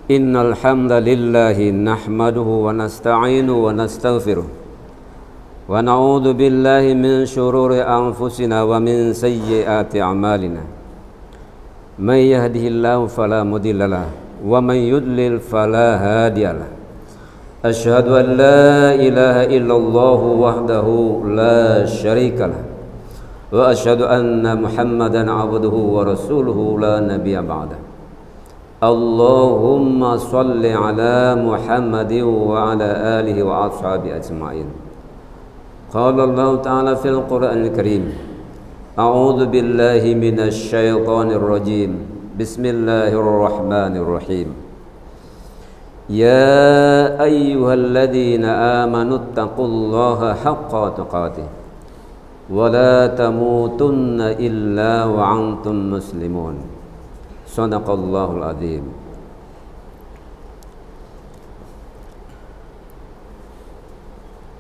Innal hamdalillahi nahmaduhu wa nasta'inuhu wa nastaghfiruh wa na'udzu billahi min shururi anfusina wa min sayyiati a'malina. May yahdihillahu fala mudilla lahu wa may yudlil fala hadiyalah. Asyhadu an la ilaha illallah wahdahu la syarikalah wa asyhadu anna Muhammadan abduhu wa rasuluhu la nabiyya ba'dah. Allahumma salli ala Muhammadin wa ala alihi wa ashabi ajma'in. Qala Allah ta'ala fil Qur'anil Karim. A'udzu billahi minasy syaithanir rajim. Bismillahirrahmanirrahim. Ya ayyuhalladzina amanu taqullaha haqqa tuqatih wa la tamutunna illa wa antum muslimun. Sadaqallahul azim.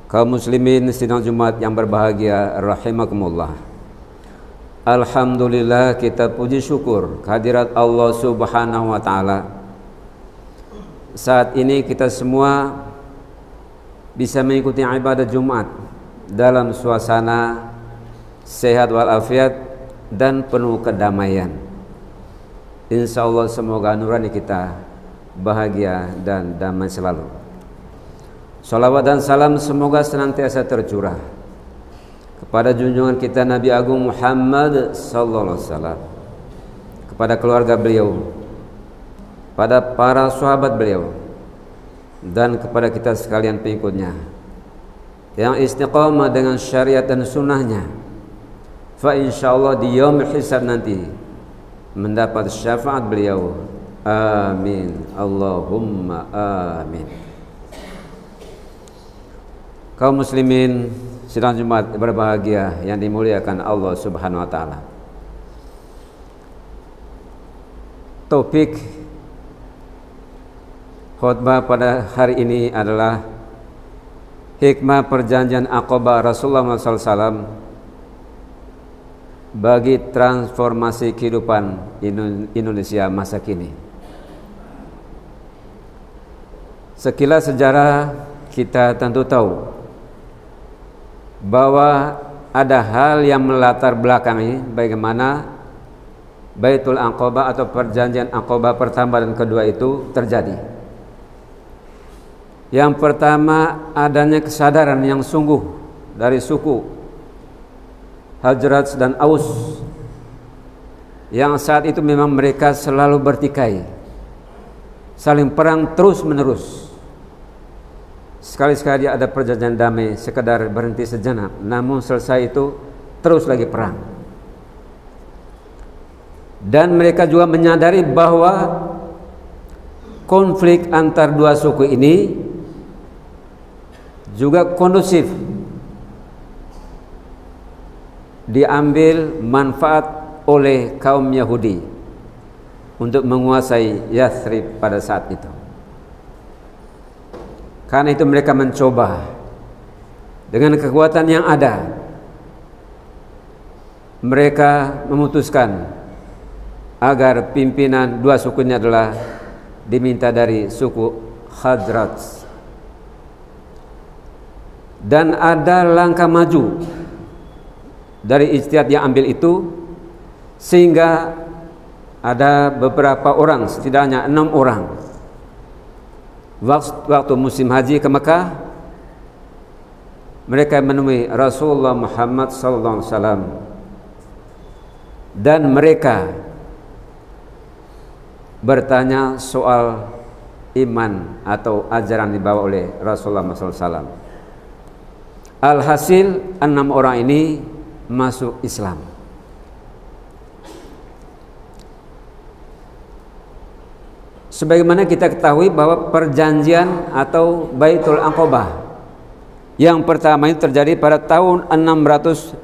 Kaum muslimin sidang Jumat yang berbahagia rahimakumullah. Alhamdulillah, kita puji syukur kehadirat Allah Subhanahu wa taala. Saat ini kita semua bisa mengikuti ibadah Jumat dalam suasana sehat walafiat dan penuh kedamaian. Insya Allah semoga nurani kita bahagia dan damai selalu. Salawat dan salam semoga senantiasa tercurah kepada junjungan kita Nabi Agung Muhammad sallallahu alaihi wasallam, kepada keluarga beliau, pada para sahabat beliau, dan kepada kita sekalian pengikutnya yang istiqamah dengan syariat dan sunnahnya. Fa insyaallah di yaumul hisab nanti mendapat syafaat beliau. Amin. Allahumma amin. Kaum muslimin sidang Jumat berbahagia yang dimuliakan Allah Subhanahu wa taala. Topik khutbah pada hari ini adalah hikmah perjanjian Aqabah Rasulullah SAW bagi transformasi kehidupan Indonesia masa kini. Sekilas sejarah kita tentu tahu bahwa ada hal yang melatar belakangi bagaimana Baitul Aqabah atau perjanjian Aqabah pertama dan kedua itu terjadi. Yang pertama, adanya kesadaran yang sungguh dari suku Hajraj dan Aus yang saat itu memang mereka selalu bertikai, saling perang terus menerus. Sekali-sekali ada perjanjian damai sekedar berhenti sejenak, namun selesai itu terus lagi perang. Dan mereka juga menyadari bahwa konflik antar dua suku ini juga kondusif diambil manfaat oleh kaum Yahudi untuk menguasai Yathrib pada saat itu. Karena itu mereka mencoba dengan kekuatan yang ada. Mereka memutuskan agar pimpinan dua suku ini adalah diminta dari suku Hajraj. Dan ada langkah maju dari ijtihad yang ambil itu, sehingga ada beberapa orang, setidaknya 6 orang, waktu musim haji ke Mekah, mereka menemui Rasulullah Muhammad SAW dan mereka bertanya soal iman atau ajaran dibawa oleh Rasulullah SAW. Alhasil 6 orang ini masuk Islam. Sebagaimana kita ketahui bahwa perjanjian atau Baitul Aqabah yang pertama itu terjadi pada tahun 621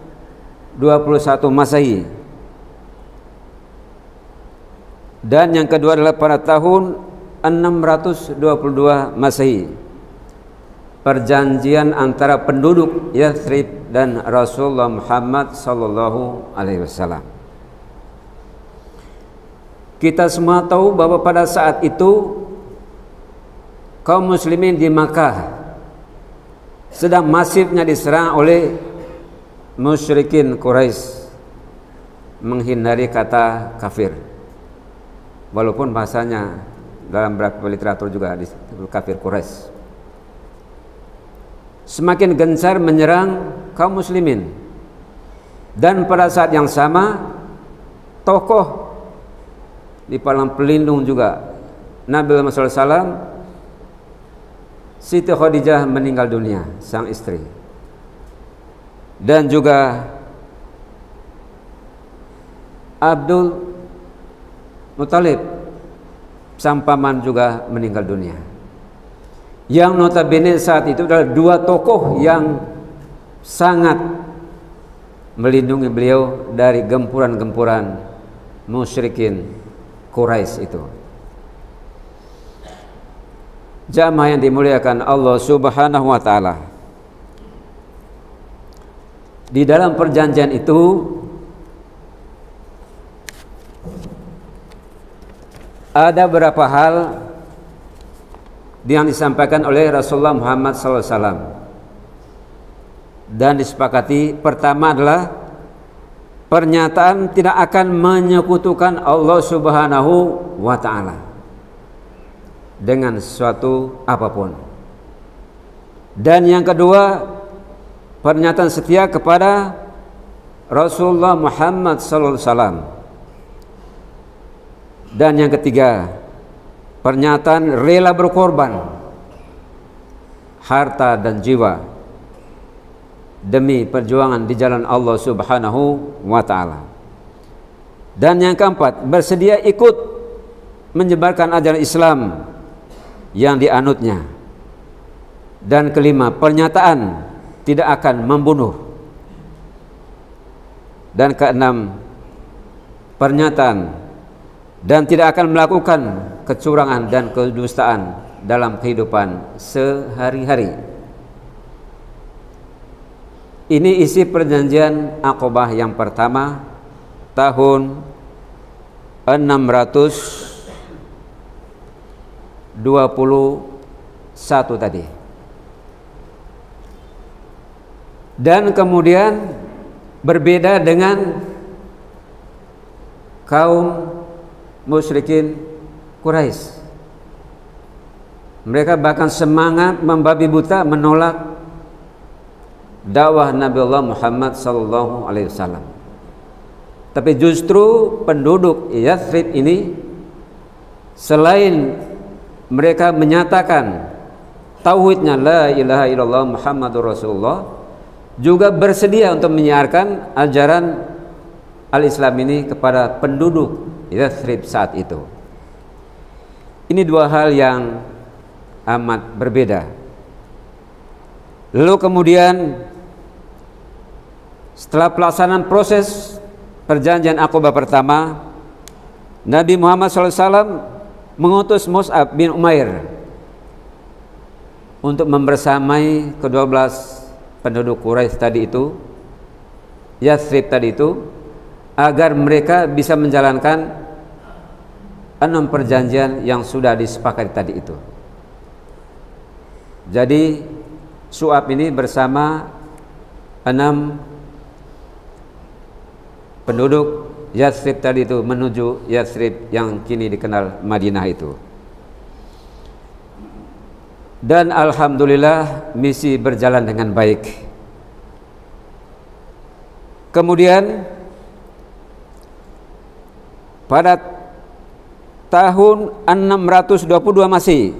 Masehi, dan yang kedua adalah pada tahun 622 Masehi. Perjanjian antara penduduk Yathrib dan Rasulullah Muhammad sallallahu alaihi wasallam. Kita semua tahu bahwa pada saat itu kaum muslimin di Makkah sedang masifnya diserang oleh musyrikin Quraisy, menghindari kata kafir. Walaupun bahasanya dalam beberapa literatur juga disebut kafir Quraisy. Semakin gencar menyerang kaum muslimin. Dan pada saat yang sama tokoh di palang pelindung juga Nabi Muhammad SAW, Siti Khadijah meninggal dunia, sang istri. Dan juga Abdul Muthalib, sang paman, juga meninggal dunia. Yang notabene saat itu adalah dua tokoh yang sangat melindungi beliau dari gempuran-gempuran musyrikin Quraisy itu. Jamaah yang dimuliakan Allah Subhanahu wa taala. Di dalam perjanjian itu ada beberapa hal yang disampaikan oleh Rasulullah Muhammad SAW dan disepakati. Pertama adalah pernyataan tidak akan menyekutukan Allah Subhanahu wa taala dengan sesuatu apapun. Dan yang kedua, pernyataan setia kepada Rasulullah Muhammad SAW. Dan yang ketiga, pernyataan rela berkorban harta dan jiwa demi perjuangan di jalan Allah Subhanahu wa taala. Dan yang keempat, bersedia ikut menyebarkan ajaran Islam yang dianutnya. Dan kelima, pernyataan tidak akan membunuh. Dan keenam, pernyataan dan tidak akan melakukan kecurangan dan kedustaan dalam kehidupan sehari-hari. Ini isi perjanjian Aqabah yang pertama tahun 621 tadi. Dan kemudian berbeda dengan kaum musyrikin Quraisy. Mereka bahkan semangat membabi buta menolak dakwah Nabi Allah Muhammad sallallahu alaihi wasallam. Tapi justru penduduk Yathrib ini, selain mereka menyatakan tauhidnya la ilaha illallah Muhammadur Rasulullah, juga bersedia untuk menyiarkan ajaran al-Islam ini kepada penduduk Yathrib saat itu. Ini dua hal yang amat berbeda. Lalu kemudian setelah pelaksanaan proses perjanjian Aqabah pertama, Nabi Muhammad SAW mengutus Mus'ab bin Umair untuk membersamai ke-12 penduduk Quraisy tadi itu, Yathrib tadi itu, agar mereka bisa menjalankan 6 perjanjian yang sudah disepakati tadi itu. Jadi Su'ab ini bersama 6 penduduk Yathrib tadi itu menuju Yathrib yang kini dikenal Madinah itu. Dan alhamdulillah misi berjalan dengan baik. Kemudian pada tahun 622 Masehi,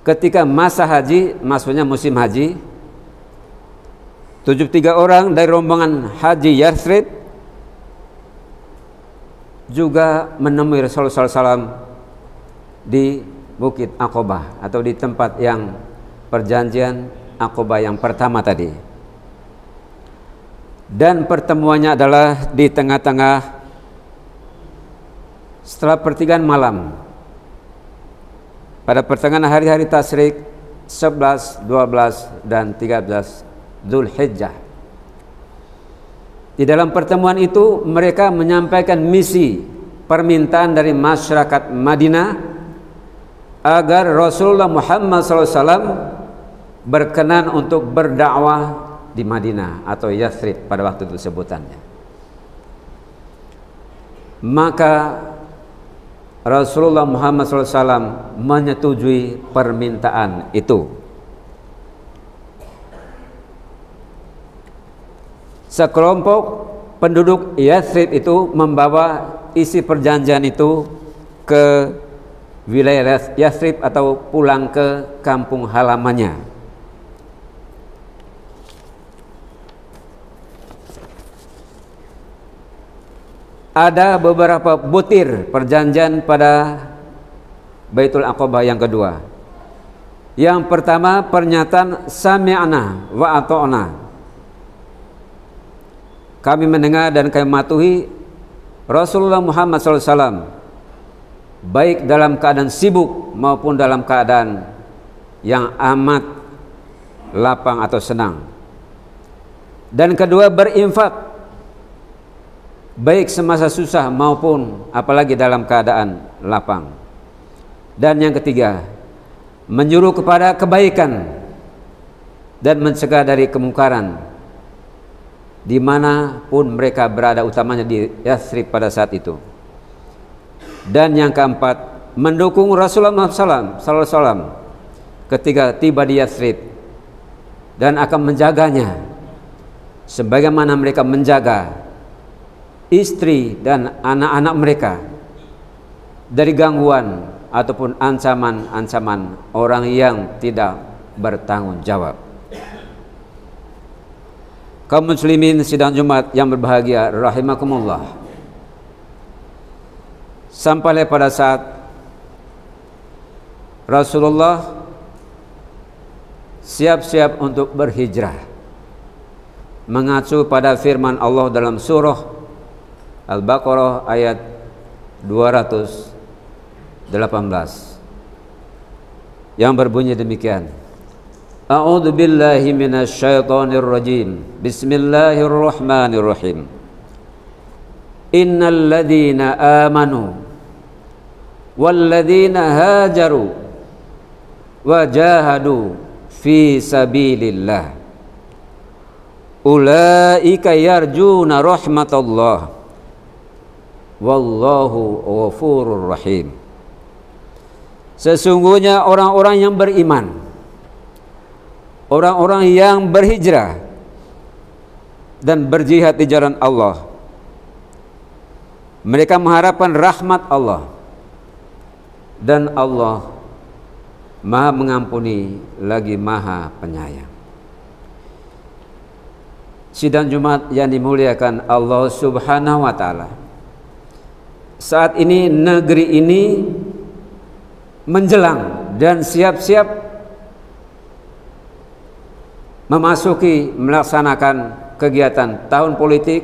ketika masa haji, maksudnya musim haji, 73 orang dari rombongan haji Yathrib juga menemui Rasulullah SAW di Bukit Aqabah atau di tempat yang perjanjian Aqabah yang pertama tadi. Dan pertemuannya adalah di tengah-tengah setelah pertigaan malam pada pertengahan hari-hari tasyrik 11, 12 dan 13 Dzulhijjah. Di dalam pertemuan itu mereka menyampaikan misi permintaan dari masyarakat Madinah agar Rasulullah Muhammad SAW berkenan untuk berdakwah di Madinah atau Yathrib pada waktu itu sebutannya. Maka Rasulullah Muhammad SAW menyetujui permintaan itu. Sekelompok penduduk Yathrib itu membawa isi perjanjian itu ke wilayah Yathrib atau pulang ke kampung halamannya. Ada beberapa butir perjanjian pada Baitul Aqabah yang kedua. Yang pertama pernyataan sami'na wa ata'na. Kami mendengar dan kami mematuhi Rasulullah Muhammad SAW, baik dalam keadaan sibuk maupun dalam keadaan yang amat lapang atau senang. Dan kedua berinfak, baik semasa susah maupun apalagi dalam keadaan lapang. Dan yang ketiga, menyuruh kepada kebaikan dan mencegah dari kemungkaran dimanapun mereka berada, utamanya di Yathrib pada saat itu. Dan yang keempat, mendukung Rasulullah SAW ketika tiba di Yathrib dan akan menjaganya sebagaimana mereka menjaga istri dan anak-anak mereka dari gangguan ataupun ancaman-ancaman orang yang tidak bertanggung jawab. Kaum muslimin sidang Jumat yang berbahagia rahimakumullah, sampailah pada saat Rasulullah siap-siap untuk berhijrah, mengacu pada firman Allah dalam surah Al-Baqarah ayat 218 yang berbunyi demikian. A'udzu billahi minasy syaithanir rajim. Bismillahirrahmanirrahim. Innal ladzina amanu wal ladzina hajaru wa jahadu fi sabilillah ulaika yarjuna rahmatallah wallahu ghafurur rahim. Sesungguhnya orang-orang yang beriman, orang-orang yang berhijrah dan berjihad di jalan Allah, mereka mengharapkan rahmat Allah, dan Allah Maha mengampuni lagi Maha penyayang. Sidang Jumat yang dimuliakan Allah Subhanahu wa taala, saat ini negeri ini menjelang dan siap-siap memasuki melaksanakan kegiatan tahun politik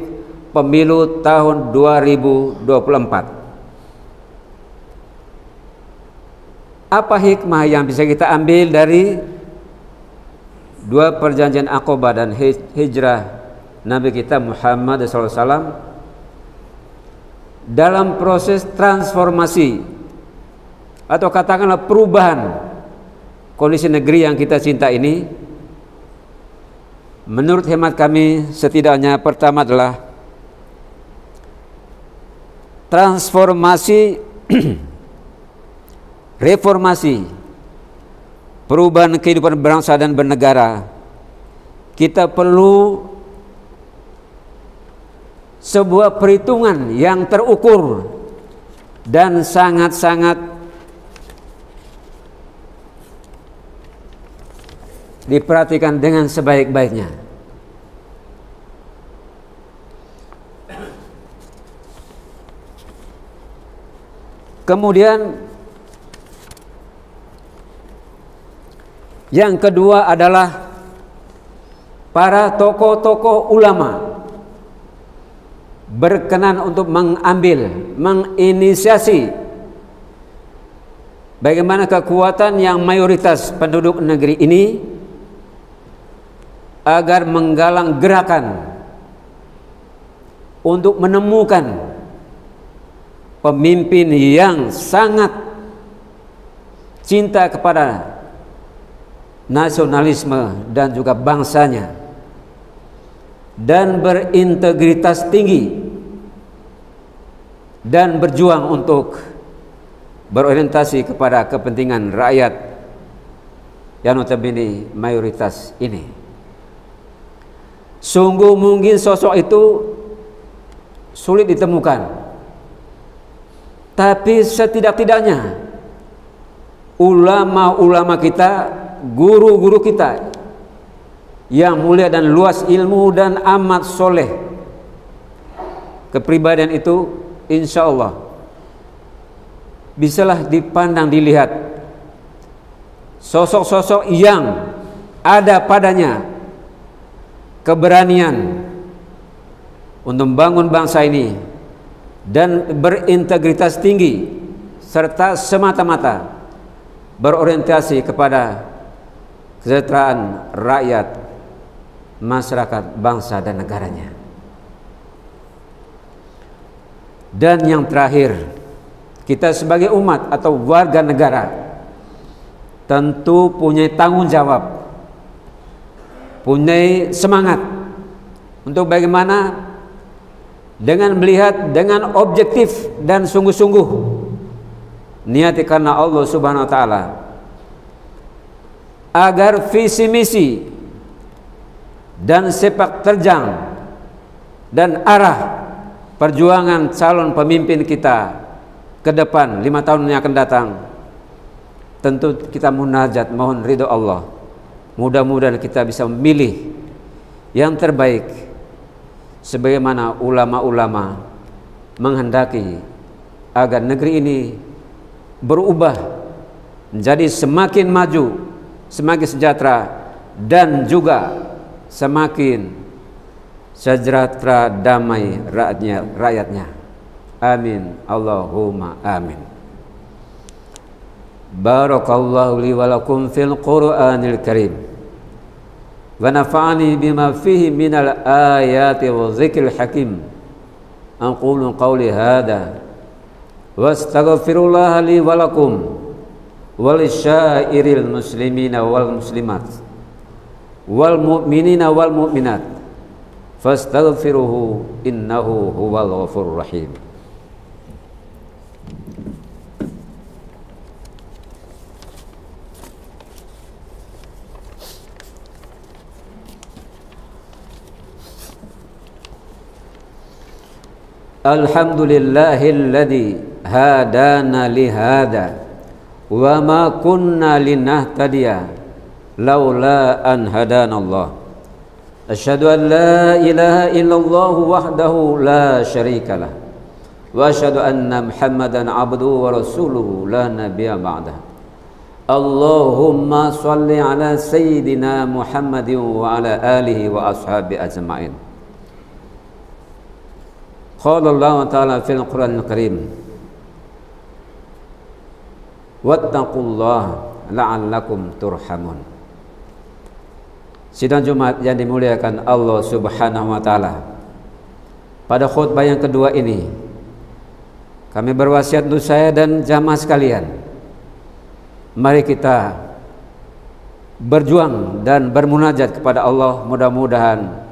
pemilu tahun 2024. Apa hikmah yang bisa kita ambil dari dua perjanjian Aqabah dan hijrah Nabi kita Muhammad SAW dalam proses transformasi atau katakanlah perubahan kondisi negeri yang kita cinta ini? Menurut hemat kami, setidaknya pertama adalah transformasi reformasi, perubahan kehidupan bangsa dan bernegara. Kita perlu sebuah perhitungan yang terukur dan sangat-sangat diperhatikan dengan sebaik-baiknya. Kemudian yang kedua adalah para tokoh-tokoh ulama berkenan untuk menginisiasi bagaimana kekuatan yang mayoritas penduduk negeri ini agar menggalang gerakan untuk menemukan pemimpin yang sangat cinta kepada nasionalisme dan juga bangsanya, dan berintegritas tinggi dan berjuang untuk berorientasi kepada kepentingan rakyat yang notabene mayoritas ini. Sungguh mungkin sosok itu sulit ditemukan, tapi setidak-tidaknya ulama-ulama kita, guru-guru kita yang mulia dan luas ilmu dan amat soleh, kepribadian itu insya Allah bisalah dipandang, dilihat sosok-sosok yang ada padanya keberanian untuk membangun bangsa ini dan berintegritas tinggi serta semata-mata berorientasi kepada kesejahteraan rakyat, masyarakat, bangsa dan negaranya. Dan yang terakhir, kita sebagai umat atau warga negara tentu punya tanggung jawab, punya semangat untuk bagaimana dengan melihat dengan objektif dan sungguh-sungguh niati karena Allah Subhanahu wa taala, agar visi misi dan sepak terjang dan arah perjuangan calon pemimpin kita ke depan 5 tahun yang akan datang, tentu kita munajat mohon ridho Allah. Mudah-mudahan kita bisa memilih yang terbaik sebagaimana ulama-ulama menghendaki agar negeri ini berubah menjadi semakin maju, semakin sejahtera dan juga semakin sejahtera damai rakyatnya. Amin Allahumma amin. Barakallahu li wa lakum fil Qur'anil Karim wa nafa'ani bima fihi minal ayati wa dzikril hakim. Aqulu qawli hadza wa astaghfirullah li wa lakum wa lisyairil muslimina wal muslimat wal mu'minina wal mu'minat fastaghfiruhu innahu huwal ghafurur rahim. Alhamdulillahilladzi hadana lihada wa ma kunna linahtadiya laula an hadanallah. Asyhadu an la ilaha illallah wahdahu la syarikalah wa asyhadu anna Muhammadan abduhu wa rasuluhu la nabiyya ba'dah. Allahumma shalli ala sayyidina Muhammadin wa ala alihi wa ashabi ajma'in. Qala Allah Ta'ala fil Qur'anil Karim wattaqullaha la'allakum turhamun. Sidang Jumat yang dimuliakan Allah Subhanahu wa taala, pada khutbah yang kedua ini kami berwasiat untuk saya dan jamaah sekalian, mari kita berjuang dan bermunajat kepada Allah. Mudah-mudahan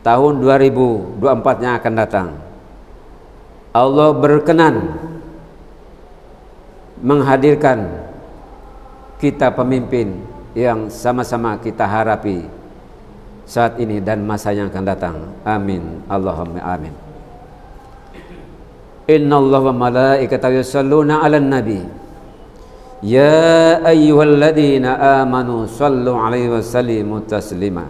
tahun 2024 yang akan datang Allah berkenan menghadirkan kita pemimpin yang sama-sama kita harapi saat ini dan masa yang akan datang. Amin Allahumma amin. Innallaha wa malaikatahu yusholluna 'alan nabi ya ayyuhalladzina amanu shallu 'alaihi wa sallimu taslima.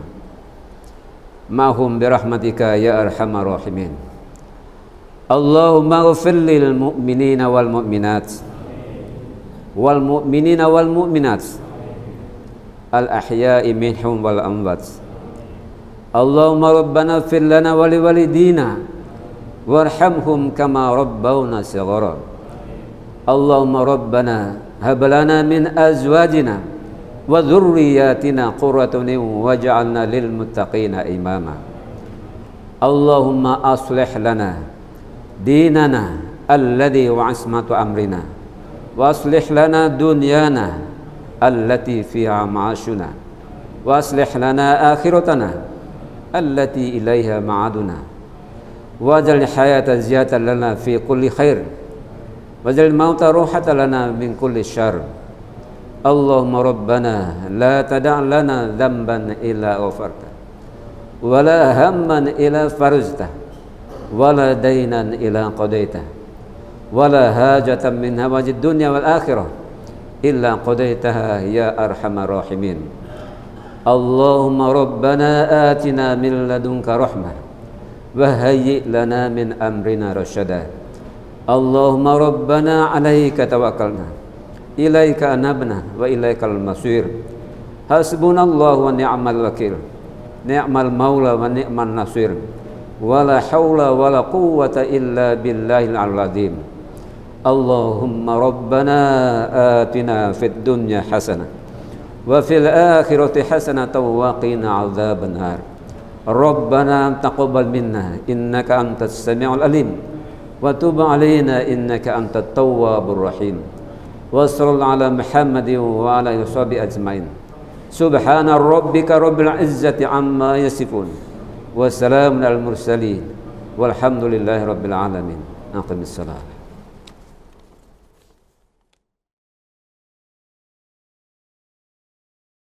Mahum birahmatika ya arhamar rahimin. Allahumma ighfir lil mu'minina wal mu'minat wal mu'minina wal mu'minat al ahya'i minhum wal amwat. Allahumma rabbana ighfir lana wa liwalidina warhamhum kama rabbawna shighara. Allahumma rabbana hab lana min azwajina wa dzurriyyatina qurrata a'yun waj'alna lil muttaqina imama. Allahumma aslih lana dinana alladhi wa ismatu amrina wa aslih lana dunyana allati fiha ma'ashuna wa aslih lana akhiratana allati ilaiha ma'aduna waj'al hayata ziyadatan lana fi kulli khair waj'al mauta ruhatan lana min kulli syarr. Allahumma rabbana la tada' lana dhanban illa ghafarta wa la hamman illa farajta wa la daynan illa qadaita wa la hajatan min hawajid dunya wal akhirah illa qadaitaha ya arhamar rahimin. Allahumma rabbana atina min ladunka rahmah wa hayyi' lana min amrina rasyada. Allahumma rabbana 'alaika tawakkalna ilaika anabna wa ilaikal masir. Hasbunallahu wa ni'mal wakil, ni'mal maula wa ni'man nasir, wala haula wala quwwata illa billahil azim. Allahumma rabbana atina fid dunya hasanah wa fil akhirati hasanatan wa qina adzabannar. Rabbana taqabbal minna innaka antas samiul alim wa tub alaina innaka antat tawwabur rahim. Wa sallallahu ala Muhammadin wa ala alihi washabihi ajmain. Subhana rabbika rabbil izzati amma yasifun wa salamun al mursalin walhamdulillahi rabbil alamin. Aqimis salat.